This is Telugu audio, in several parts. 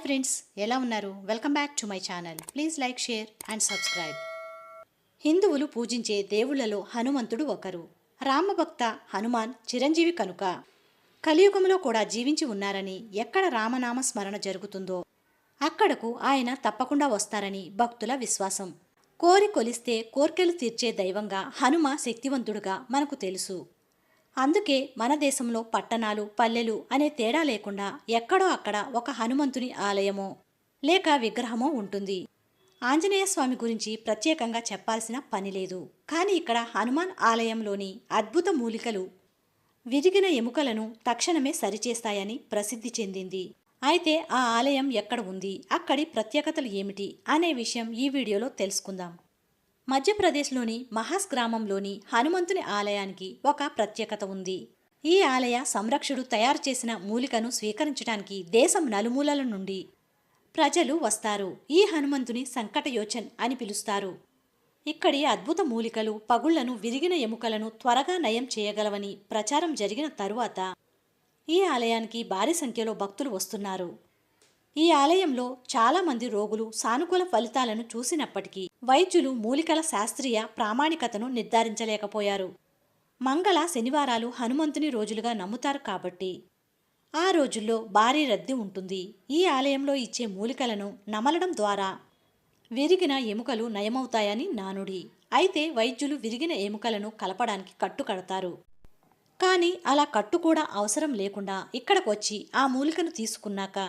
ఫ్రెండ్స్, ఎలా ఉన్నారు? Welcome back to my channel. Please like, share and subscribe. హిందువులు పూజించే దేవుళ్లలో హనుమంతుడు ఒకరు. రామభక్త హనుమాన్ చిరంజీవి కనుక కలియుగంలో కూడా జీవించి ఉన్నారని, ఎక్కడ రామనామ స్మరణ జరుగుతుందో అక్కడకు ఆయన తప్పకుండా వస్తారని భక్తుల విశ్వాసం. కోరి కొలిస్తే కోర్కెలు తీర్చే దైవంగా హనుమ శక్తివంతుడుగా మనకు తెలుసు. అందుకే మన దేశంలో పట్టణాలు, పల్లెలు అనే తేడా లేకుండా ఎక్కడో అక్కడ ఒక హనుమంతుని ఆలయమో లేక విగ్రహమో ఉంటుంది. ఆంజనేయ స్వామి గురించి ప్రత్యేకంగా చెప్పాల్సిన పని లేదు. కానీ ఇక్కడ హనుమాన్ ఆలయంలోని అద్భుత మూలికలు విరిగిన ఎముకలను తక్షణమే సరిచేస్తాయని ప్రసిద్ధి చెందింది. అయితే ఆ ఆలయం ఎక్కడ ఉంది, అక్కడి ప్రత్యేకతలు ఏమిటి అనే విషయం ఈ వీడియోలో తెలుసుకుందాం. మధ్యప్రదేశ్లోని మహాస్ గ్రామంలోని హనుమంతుని ఆలయానికి ఒక ప్రత్యేకత ఉంది. ఈ ఆలయ సంరక్షకుడు తయారు చేసిన మూలికను స్వీకరించడానికి దేశం నలుమూలల నుండి ప్రజలు వస్తారు. ఈ హనుమంతుని సంకటయోచన్ అని పిలుస్తారు. ఇక్కడి అద్భుత మూలికలు పగుళ్లను, విరిగిన ఎముకలను త్వరగా నయం చేయగలవని ప్రచారం జరిగిన తరువాత ఈ ఆలయానికి భారీ సంఖ్యలో భక్తులు వస్తున్నారు. ఈ ఆలయంలో చాలామంది రోగులు సానుకూల ఫలితాలను చూసినప్పటికీ వైద్యులు మూలికల శాస్త్రీయ ప్రామాణికతను నిర్ధారించలేకపోయారు. మంగళ, శనివారాలు హనుమంతుని రోజులుగా నమ్ముతారు కాబట్టి ఆ రోజుల్లో భారీ రద్దీ ఉంటుంది. ఈ ఆలయంలో ఇచ్చే మూలికలను నమలడం ద్వారా విరిగిన ఎముకలు నయమవుతాయని నానుడి. అయితే వైద్యులు విరిగిన ఎముకలను కలపడానికి కట్టు కడతారు. కానీ అలా కట్టు కూడా అవసరం లేకుండా ఇక్కడికొచ్చి ఆ మూలికను తీసుకున్నాక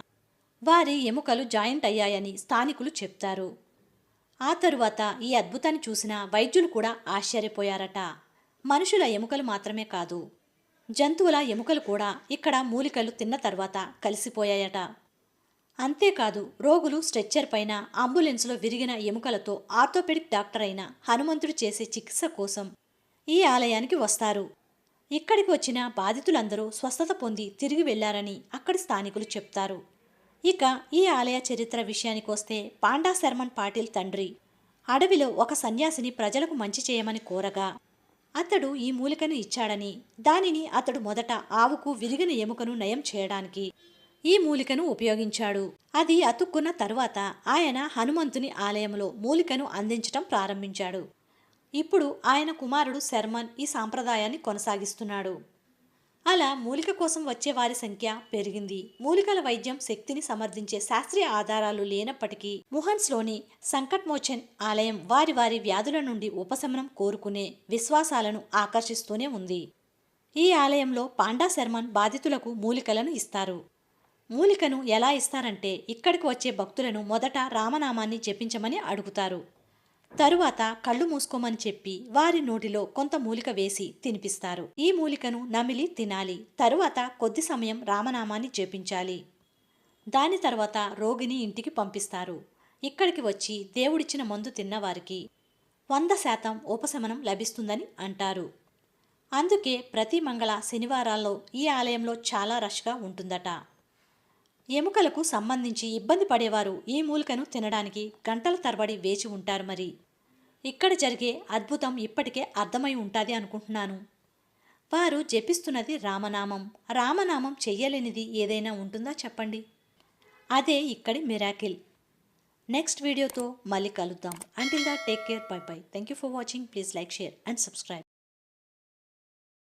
వారి ఎముకలు జాయింట్ అయ్యాయని స్థానికులు చెప్తారు. ఆ తరువాత ఈ అద్భుతాన్ని చూసిన వైద్యులు కూడా ఆశ్చర్యపోయారట. మనుషుల ఎముకలు మాత్రమే కాదు, జంతువుల ఎముకలు కూడా ఇక్కడ మూలికలు తిన్న తర్వాత కలిసిపోయాయట. అంతేకాదు, రోగులు స్ట్రెచ్చర్ పైన, అంబులెన్స్లో విరిగిన ఎముకలతో ఆర్థోపెడిక్ డాక్టర్ అయిన హనుమంతుడు చేసే చికిత్స కోసం ఈ ఆలయానికి వస్తారు. ఇక్కడికి వచ్చిన బాధితులందరూ స్వస్థత పొంది తిరిగి వెళ్లారని అక్కడి స్థానికులు చెప్తారు. ఇక ఈ ఆలయ చరిత్ర విషయానికొస్తే, పాండా శర్మన్ పాటిల్ తండ్రి అడవిలో ఒక సన్యాసిని ప్రజలకు మంచి చేయమని కోరగా అతడు ఈ మూలికను ఇచ్చాడని, దానిని అతడు మొదట ఆవుకు విరిగిన ఎముకను నయం చేయడానికి ఈ మూలికను ఉపయోగించాడు. అది అతుక్కున్న తరువాత ఆయన హనుమంతుని ఆలయంలో మూలికను అందించటం ప్రారంభించాడు. ఇప్పుడు ఆయన కుమారుడు శర్మన్ ఈ సాంప్రదాయాన్ని కొనసాగిస్తున్నాడు. అలా మూలిక కోసం వచ్చే వారి సంఖ్య పెరిగింది. మూలికల వైద్యం శక్తిని సమర్థించే శాస్త్రీయ ఆధారాలు లేనప్పటికీ ముహన్స్లోని సంకట్మోచన్ ఆలయం వారి వారి వ్యాధుల నుండి ఉపశమనం కోరుకునే విశ్వాసాలను ఆకర్షిస్తూనే ఉంది. ఈ ఆలయంలో పాండా శర్మన్ బాధితులకు మూలికలను ఇస్తారు. మూలికను ఎలా ఇస్తారంటే, ఇక్కడికి వచ్చే భక్తులను మొదట రామనామాన్ని జపించమని అడుగుతారు. తరువాత కళ్ళు మూసుకోమని చెప్పి వారి నోటిలో కొంత మూలిక వేసి తినిపిస్తారు. ఈ మూలికను నమిలి తినాలి. తరువాత కొద్ది సమయం రామనామాన్ని జపించాలి. దాని తర్వాత రోగిని ఇంటికి పంపిస్తారు. ఇక్కడికి వచ్చి దేవుడిచ్చిన మందు తిన్నవారికి 100% ఉపశమనం లభిస్తుందని అంటారు. అందుకే ప్రతి మంగళ, శనివారాల్లో ఈ ఆలయంలో చాలా రష్గా ఉంటుందట. ఎముకలకు సంబంధించి ఇబ్బంది పడేవారు ఈ మూలికను తినడానికి గంటల తరబడి వేచి ఉంటారు. మరి ఇక్కడ జరిగే అద్భుతం ఇప్పటికే అర్థమై ఉంటుంది అనుకుంటున్నాను. వారు జపిస్తున్నది రామనామం. రామనామం చెయ్యలేనిది ఏదైనా ఉంటుందా చెప్పండి? అదే ఇక్కడి మిరాకిల్. నెక్స్ట్ వీడియోతో మళ్ళీ కలుద్దాం. Until the take care. Bye bye. Thank you for watching. Please like, share and subscribe.